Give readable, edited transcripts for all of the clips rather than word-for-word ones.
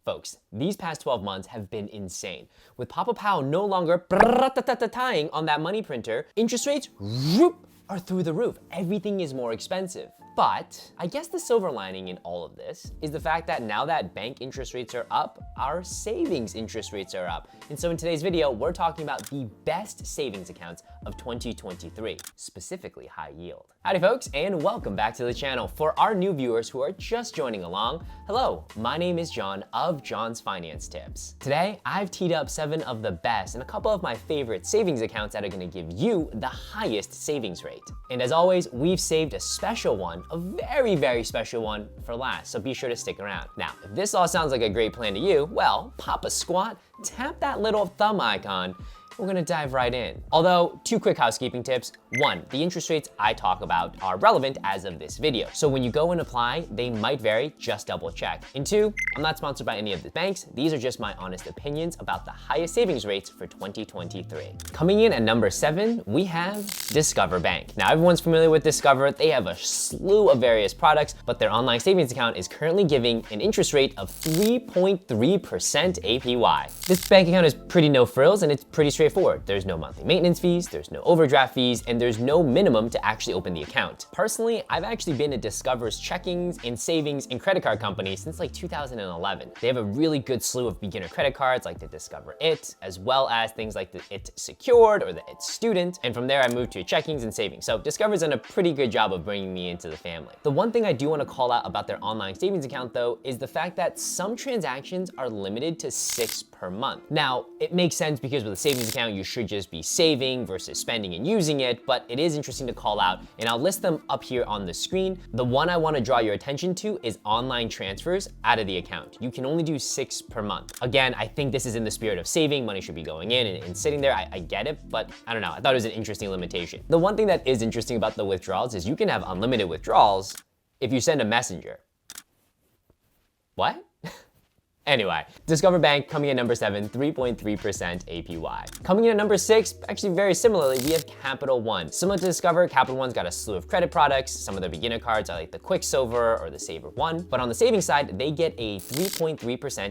Folks, these past 12 months have been insane. With Papa Pow no longer tying on that money printer, interest rates are through the roof. Everything is more expensive. But I guess the silver lining in all of this is the fact that now that bank interest rates are up, our savings interest rates are up. And so in today's video, we're talking about the best savings accounts of 2023, specifically high yield. Howdy folks, and welcome back to the channel. For our new viewers who are just joining along, hello, my name is John of John's Finance Tips. Today, I've teed up 7 of the best and a couple of my favorite savings accounts that are gonna give you the highest savings rate. And as always, we've saved a special one, a very, very special one for last, so be sure to stick around. Now, if this all sounds like a great plan to you, well, pop a squat, tap that little thumb icon, we're gonna dive right in. Although, 2 quick housekeeping tips. 1, the interest rates I talk about are relevant as of this video. So when you go and apply, they might vary, just double check. And 2, I'm not sponsored by any of the banks. These are just my honest opinions about the highest savings rates for 2023. Coming in at number 7, we have Discover Bank. Now everyone's familiar with Discover. They have a slew of various products, but their online savings account is currently giving an interest rate of 3.3% APY. This bank account is pretty no frills and it's pretty straightforward. There's no monthly maintenance fees, there's no overdraft fees, and there's no minimum to actually open the account. Personally, I've actually been at Discover's checkings and savings and credit card company since like 2011. They have a really good slew of beginner credit cards like the Discover It, as well as things like the It Secured or the It Student. And from there, I moved to checkings and savings. So Discover's done a pretty good job of bringing me into the family. The one thing I do want to call out about their online savings account though, is the fact that some transactions are limited to 6 per month. Now, it makes sense because with a savings account, you should just be saving versus spending and using it, but it is interesting to call out, and I'll list them up here on the screen. The one I want to draw your attention to is online transfers out of the account. You can only do 6 per month. Again, I think this is in the spirit of saving. Money should be going in and sitting there. I get it, but I don't know. I thought it was an interesting limitation. The one thing that is interesting about the withdrawals is you can have unlimited withdrawals if you send a messenger. What? Anyway, Discover Bank coming in number 7, 3.3% APY. Coming in at number 6, actually very similarly, we have Capital One. Similar to Discover, Capital One's got a slew of credit products. Some of their beginner cards are like the Quick Silver or the Saver One. But on the savings side, they get a 3.3%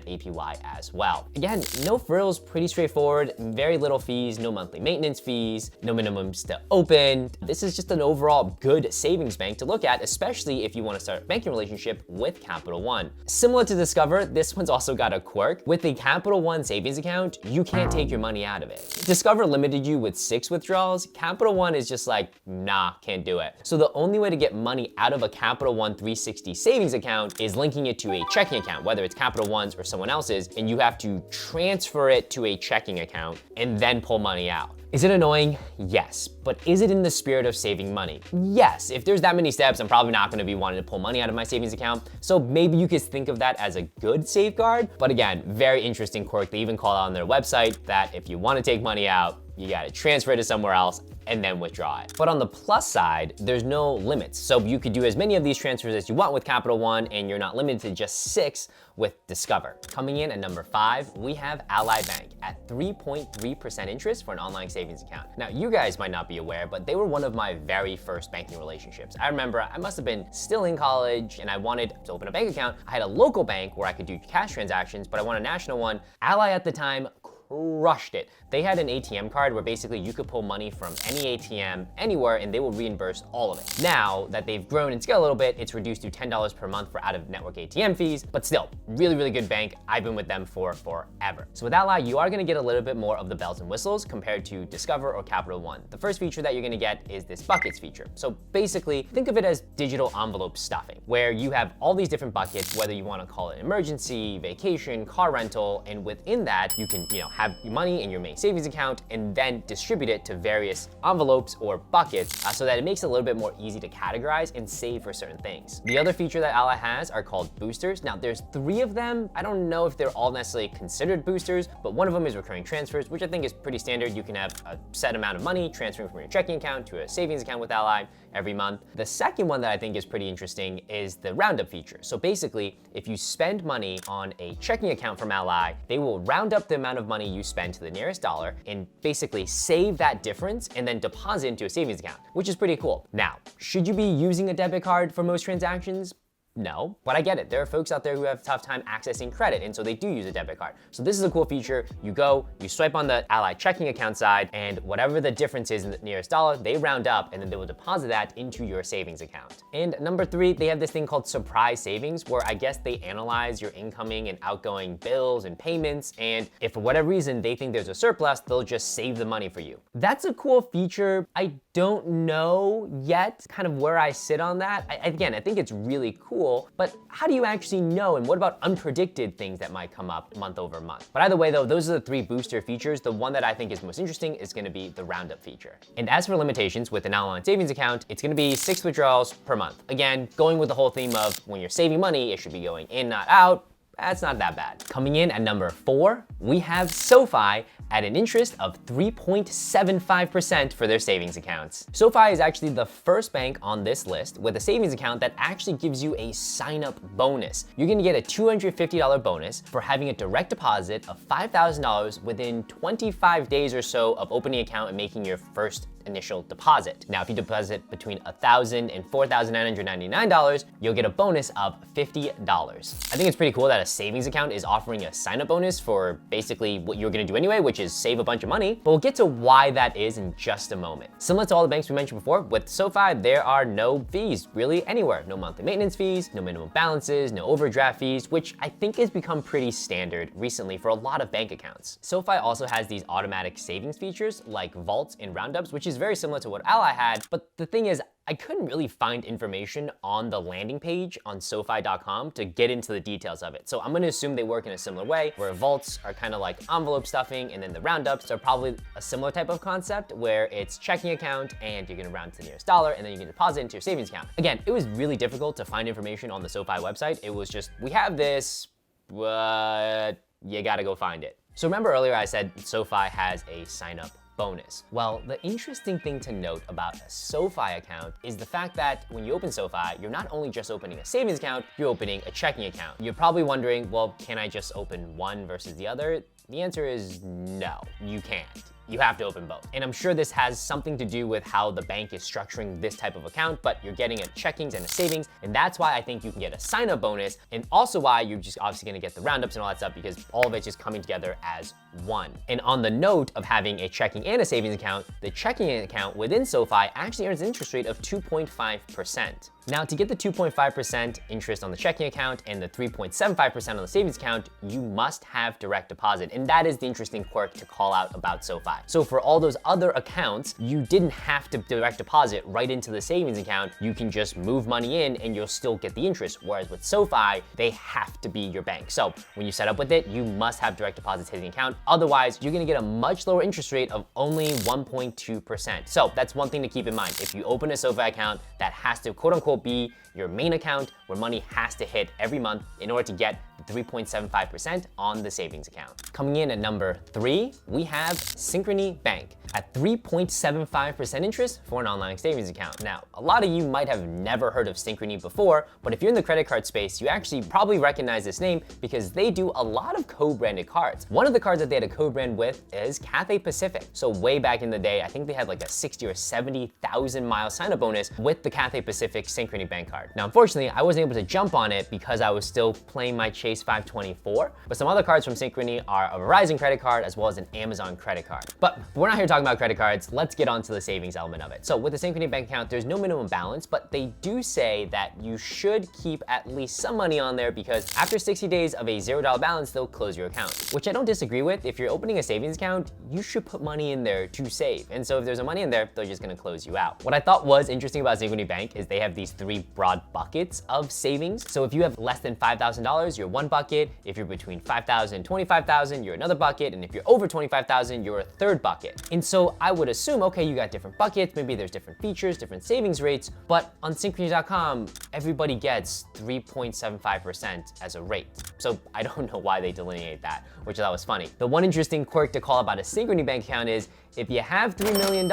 APY as well. Again, no frills, pretty straightforward, very little fees, no monthly maintenance fees, no minimums to open. This is just an overall good savings bank to look at, especially if you want to start a banking relationship with Capital One. Similar to Discover, this one's also got a quirk. With the Capital One savings account, you can't take your money out of it. Discover limited you with 6 withdrawals. Capital One is just like, nah, can't do it. So the only way to get money out of a Capital One 360 savings account is linking it to a checking account, whether it's Capital One's or someone else's, and you have to transfer it to a checking account and then pull money out. Is it annoying? Yes. But is it in the spirit of saving money? Yes. If there's that many steps, I'm probably not gonna be wanting to pull money out of my savings account. So maybe you could think of that as a good safeguard. But again, very interesting quirk. They even call out on their website that if you wanna take money out, you gotta transfer it to somewhere else and then withdraw it. But on the plus side, there's no limits. So you could do as many of these transfers as you want with Capital One, and you're not limited to just 6 with Discover. Coming in at number 5, we have Ally Bank at 3.3% interest for an online savings account. Now, you guys might not be aware, but they were one of my very first banking relationships. I remember I must have been still in college and I wanted to open a bank account. I had a local bank where I could do cash transactions, but I wanted a national one. Ally at the time crushed it. They had an ATM card where basically you could pull money from any ATM anywhere and they will reimburse all of it. Now that they've grown and scaled a little bit, it's reduced to $10 per month for out-of-network ATM fees, but still, really, really good bank. I've been with them for forever. So with Ally, you are gonna get a little bit more of the bells and whistles compared to Discover or Capital One. The first feature that you're gonna get is this buckets feature. So basically, think of it as digital envelope stuffing, where you have all these different buckets, whether you wanna call it emergency, vacation, car rental, and within that, you can, have your money in your main savings account and then distribute it to various envelopes or buckets so that it makes it a little bit more easy to categorize and save for certain things. The other feature that Ally has are called boosters. Now there's 3 of them. I don't know if they're all necessarily considered boosters, but one of them is recurring transfers, which I think is pretty standard. You can have a set amount of money transferring from your checking account to a savings account with Ally every month. The second one that I think is pretty interesting is the roundup feature. So basically, if you spend money on a checking account from Ally, they will round up the amount of money you spend to the nearest dollar and basically save that difference and then deposit into a savings account, which is pretty cool. Now, should you be using a debit card for most transactions? No, but I get it. There are folks out there who have a tough time accessing credit, and so they do use a debit card. So this is a cool feature. You go, you swipe on the Ally checking account side, and whatever the difference is in the nearest dollar, they round up, and then they will deposit that into your savings account. And number 3, they have this thing called surprise savings, where I guess they analyze your incoming and outgoing bills and payments, and if for whatever reason they think there's a surplus, they'll just save the money for you. That's a cool feature. I don't know yet kind of where I sit on that. Again, I think it's really cool, but how do you actually know? And what about unpredicted things that might come up month over month? But either way though, those are the 3 booster features. The one that I think is most interesting is gonna be the roundup feature. And as for limitations with an online savings account, it's gonna be 6 withdrawals per month. Again, going with the whole theme of when you're saving money, it should be going in, not out. That's not that bad. Coming in at number 4, we have SoFi at an interest of 3.75% for their savings accounts. SoFi is actually the first bank on this list with a savings account that actually gives you a sign-up bonus. You're gonna get a $250 bonus for having a direct deposit of $5,000 within 25 days or so of opening an account and making your first initial deposit. Now, if you deposit between $1,000 and $4,999, you'll get a bonus of $50. I think it's pretty cool that a savings account is offering a sign-up bonus for basically what you're gonna do anyway, which is save a bunch of money, but we'll get to why that is in just a moment. Similar to all the banks we mentioned before, with SoFi, there are no fees really anywhere. No monthly maintenance fees, no minimum balances, no overdraft fees, which I think has become pretty standard recently for a lot of bank accounts. SoFi also has these automatic savings features like vaults and roundups, which is very similar to what Ally had, but the thing is, I couldn't really find information on the landing page on SoFi.com to get into the details of it. So I'm gonna assume they work in a similar way, where vaults are kind of like envelope stuffing, and then the roundups are probably a similar type of concept where it's checking account and you're gonna round to the nearest dollar and then you can deposit into your savings account. Again, it was really difficult to find information on the SoFi website. It was just, we have this, but you gotta go find it. So remember earlier I said SoFi has a sign-up bonus. Well, the interesting thing to note about a SoFi account is the fact that when you open SoFi, you're not only just opening a savings account, you're opening a checking account. You're probably wondering, well, can I just open one versus the other? The answer is no, you can't. You have to open both. And I'm sure this has something to do with how the bank is structuring this type of account, but you're getting a checkings and a savings, and that's why I think you can get a sign-up bonus, and also why you're just obviously gonna get the roundups and all that stuff, because all of it's just coming together as one. And on the note of having a checking and a savings account, the checking account within SoFi actually earns an interest rate of 2.5%. Now, to get the 2.5% interest on the checking account and the 3.75% on the savings account, you must have direct deposit. And that is the interesting quirk to call out about SoFi. So for all those other accounts, you didn't have to direct deposit right into the savings account. You can just move money in and you'll still get the interest. Whereas with SoFi, they have to be your bank. So when you set up with it, you must have direct deposit to the account. Otherwise, you're gonna get a much lower interest rate of only 1.2%. So that's one thing to keep in mind. If you open a SoFi account, that has to quote unquote be your main account where money has to hit every month in order to get the 3.75% on the savings account. Coming in at number 3, we have Synchrony Bank at 3.75% interest for an online savings account. Now, a lot of you might have never heard of Synchrony before, but if you're in the credit card space, you actually probably recognize this name because they do a lot of co-branded cards. One of the cards that they had a co-brand with is Cathay Pacific. So way back in the day, I think they had like a 60 or 70,000 mile sign-up bonus with the Cathay Pacific Synchrony Bank card. Now, unfortunately, I wasn't able to jump on it because I was still playing my Chase 524, but some other cards from Synchrony are a Verizon credit card as well as an Amazon credit card. But we're not here talking about credit cards. Let's get on to the savings element of it. So with the Synchrony bank account, there's no minimum balance, but they do say that you should keep at least some money on there because after 60 days of a $0 balance, they'll close your account, which I don't disagree with. If you're opening a savings account, you should put money in there to save. And so if there's no money in there, they're just gonna close you out. What I thought was interesting about Synchrony Bank is they have these 3 broad buckets of savings. So if you have less than $5,000, you're one bucket. If you're between $5,000 and $25,000, you're another bucket. And if you're over $25,000, you're a third bucket. And so I would assume, okay, you got different buckets, maybe there's different features, different savings rates, but on Synchrony.com, everybody gets 3.75% as a rate. So I don't know why they delineate that, which I thought was funny. The one interesting quirk to call about a Synchrony bank account is if you have $3 million,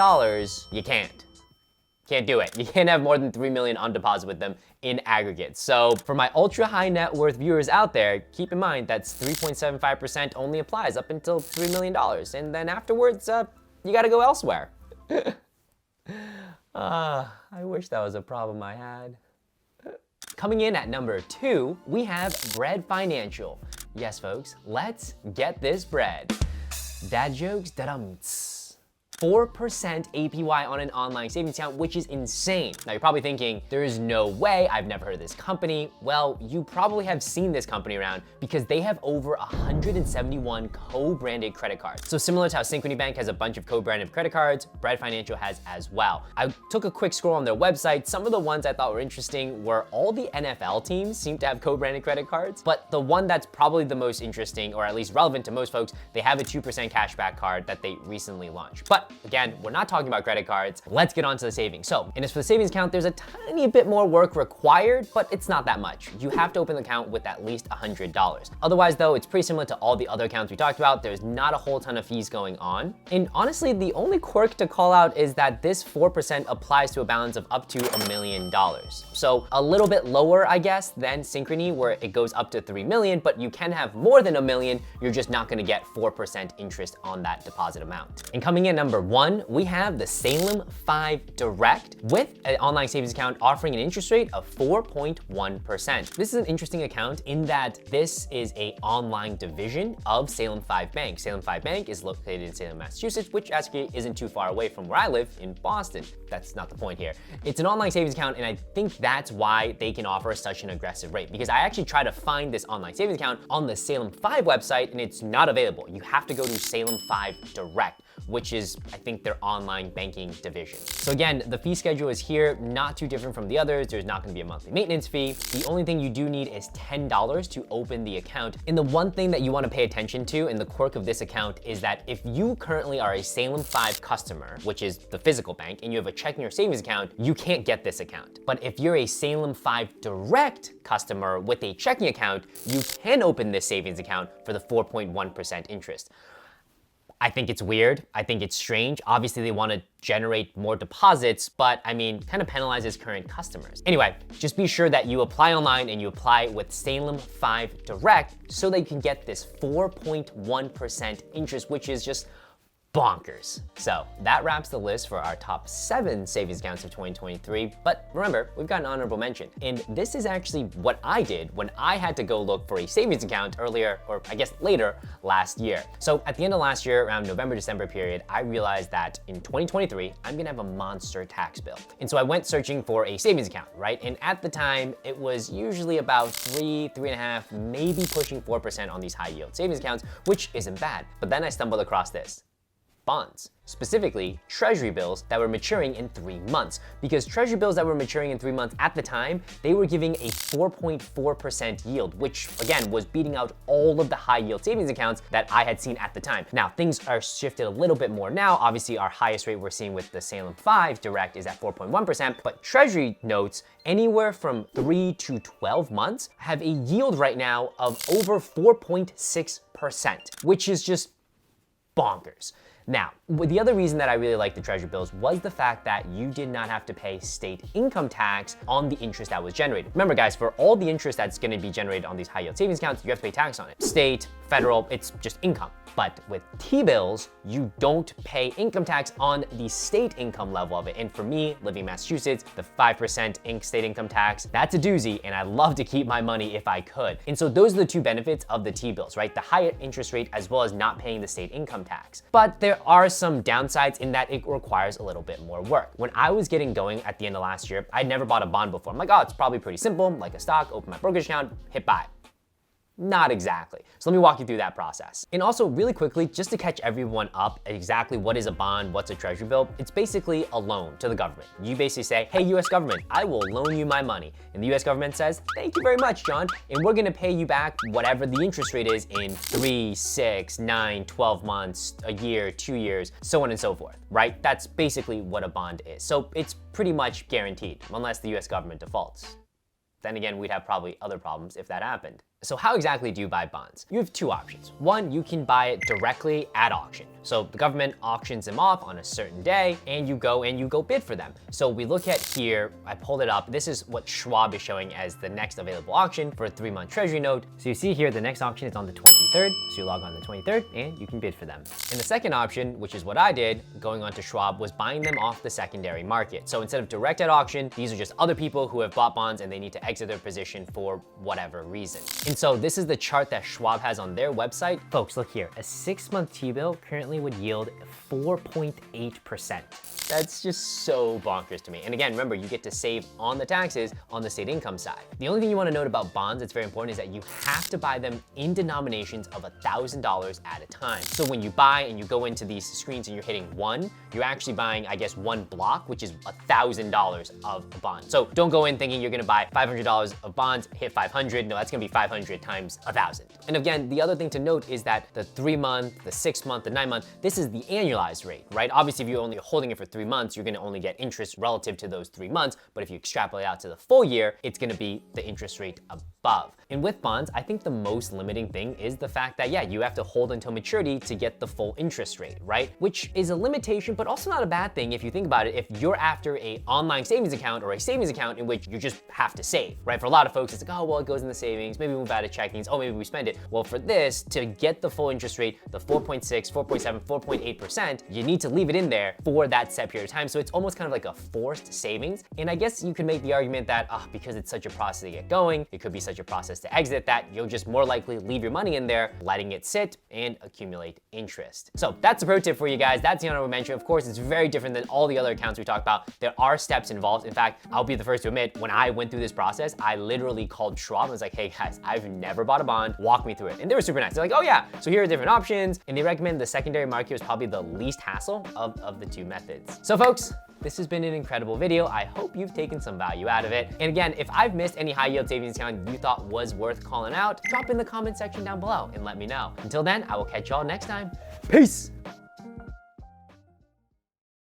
you can't do it. You can't have more than 3 million on deposit with them in aggregate. So for my ultra high net worth viewers out there, keep in mind that's 3.75% only applies up until $3 million. And then afterwards, you gotta go elsewhere. I wish that was a problem I had. Coming in at number 2, we have Bread Financial. Yes, folks, let's get this bread. Dad jokes, da-dum-ts. 4% APY on an online savings account, which is insane. Now you're probably thinking, there is no way, I've never heard of this company. Well, you probably have seen this company around because they have over 171 co-branded credit cards. So similar to how Synchrony Bank has a bunch of co-branded credit cards, Bread Financial has as well. I took a quick scroll on their website. Some of the ones I thought were interesting were all the NFL teams seem to have co-branded credit cards, but the one that's probably the most interesting, or at least relevant to most folks, they have a 2% cashback card that they recently launched. But again, we're not talking about credit cards. Let's get on to the savings. So, and as for the savings account, there's a tiny bit more work required, but it's not that much. You have to open the account with at least $100. Otherwise though, it's pretty similar to all the other accounts we talked about. There's not a whole ton of fees going on. And honestly, the only quirk to call out is that this 4% applies to a balance of up to $1 million. So a little bit lower, I guess, than Synchrony, where it goes up to 3 million, but you can have more than $1 million. You're just not gonna get 4% interest on that deposit amount. And coming in number 1, we have the SalemFive Direct with an online savings account offering an interest rate of 4.1%. This is an interesting account in that this is an online division of SalemFive Bank. SalemFive Bank is located in Salem, Massachusetts, which actually isn't too far away from where I live in Boston. That's not the point here. It's an online savings account, and I think that's why they can offer such an aggressive rate, because I actually tried to find this online savings account on the SalemFive website, and it's not available. You have to go to SalemFive Direct, which is, I think, their online banking division. So again, the fee schedule is here, not too different from the others. There's not gonna be a monthly maintenance fee. The only thing you do need is $10 to open the account. And the one thing that you wanna pay attention to, and the quirk of this account, is that if you currently are a SalemFive customer, which is the physical bank, and you have a checking or savings account, you can't get this account. But if you're a SalemFive Direct customer with a checking account, you can open this savings account for the 4.1% interest. I think it's weird. I think it's strange. Obviously, they want to generate more deposits, but I mean, kind of penalizes current customers. Anyway, just be sure that you apply online and you apply with SalemFive Direct so that you can get this 4.1% interest, which is just bonkers. So that wraps the list for our top 7 savings accounts of 2023. But remember, we've got an honorable mention. And this is actually what I did when I had to go look for a savings account earlier, or I guess later last year. So at the end of last year, around November, December period, I realized that in 2023, I'm gonna have a monster tax bill. And so I went searching for a savings account, right? And at the time, it was usually about 3.5, maybe pushing 4% on these high yield savings accounts, which isn't bad. But then I stumbled across this. Bonds, specifically treasury bills that were maturing in 3 months. Because treasury bills that were maturing in 3 months at the time, they were giving a 4.4% yield, which again was beating out all of the high yield savings accounts that I had seen at the time. Now things are shifted a little bit more now. Obviously our highest rate we're seeing with the SalemFive Direct is at 4.1%, but treasury notes anywhere from 3 to 12 months have a yield right now of over 4.6%, which is just bonkers. Now, the other reason that I really like the treasury bills was the fact that you did not have to pay state income tax on the interest that was generated. Remember guys, for all the interest that's gonna be generated on these high yield savings accounts, you have to pay tax on it. State, federal, it's just income. But with T-bills, you don't pay income tax on the state income level of it. And for me, living in Massachusetts, the 5% state income tax, that's a doozy, and I love to keep my money if I could. And so those are the 2 benefits of the T-bills, right? The higher interest rate as well as not paying the state income tax. But there are some downsides in that it requires a little bit more work. When I was getting going at the end of last year, I'd never bought a bond before. I'm like, oh, it's probably pretty simple, like a stock, open my brokerage account, hit buy. Not exactly. So let me walk you through that process. And also really quickly, just to catch everyone up exactly what is a bond, what's a treasury bill, it's basically a loan to the government. You basically say, hey, US government, I will loan you my money. And the US government says, thank you very much, John. And we're gonna pay you back whatever the interest rate is in 3, 6, 9, 12 months, a year, 2 years, so on and so forth, right? That's basically what a bond is. So it's pretty much guaranteed, unless the US government defaults. Then again, we'd have probably other problems if that happened. So how exactly do you buy bonds? You have two options. One, you can buy it directly at auction. So the government auctions them off on a certain day and you go bid for them. So we look at here, I pulled it up. This is what Schwab is showing as the next available auction for a 3-month treasury note. So you see here, the next auction is on the 23rd. So you log on the 23rd and you can bid for them. And the second option, which is what I did, going on to Schwab, was buying them off the secondary market. So instead of direct at auction, these are just other people who have bought bonds and they need to exit their position for whatever reason. And so this is the chart that Schwab has on their website. Folks, look here, a 6-month T-bill currently would yield 4.8%. That's just so bonkers to me. And again, remember, you get to save on the taxes on the state income side. The only thing you wanna note about bonds that's very important is that you have to buy them in denominations of $1,000 at a time. So when you buy and you go into these screens and you're hitting 1, you're actually buying, I guess, 1 block, which is $1,000 of a bond. So don't go in thinking you're gonna buy $500 of bonds, hit 500. No, that's gonna be 500 times 1,000. And again, the other thing to note is that the 3-month, the 6-month, the 9-month, this is the annualized rate, right? Obviously, if you're only holding it for 3 months, you're gonna only get interest relative to those 3 months. But if you extrapolate out to the full year, it's gonna be the interest rate above. And with bonds, I think the most limiting thing is the fact that, yeah, you have to hold until maturity to get the full interest rate, right? Which is a limitation, but also not a bad thing if you think about it. If you're after a online savings account or a savings account in which you just have to save, right? For a lot of folks, it's like, oh, well, it goes in the savings, maybe we move out of checkings, oh, maybe we spend it. Well, for this, to get the full interest rate, the 4.6, 4.7, 4.8%, you need to leave it in there for that set period of time. So it's almost kind of like a forced savings. And I guess you could make the argument that, because it's such a process to get going, it could be such a process to exit, that you'll just more likely leave your money in there, letting it sit and accumulate interest. So that's a pro tip for you guys. That's the honorable mention. Of course, it's very different than all the other accounts we talked about. There are steps involved. In fact, I'll be the first to admit, when I went through this process, I literally called Schwab and was like, hey guys, I've never bought a bond, walk me through it. And they were super nice. They're like, oh yeah, so here are different options. And they recommend the secondary market was probably the least hassle of the two methods. So folks, this has been an incredible video. I hope you've taken some value out of it. And again, if I've missed any high yield savings account you thought was worth calling out, drop in the comment section down below and let me know. Until then, I will catch y'all next time. Peace.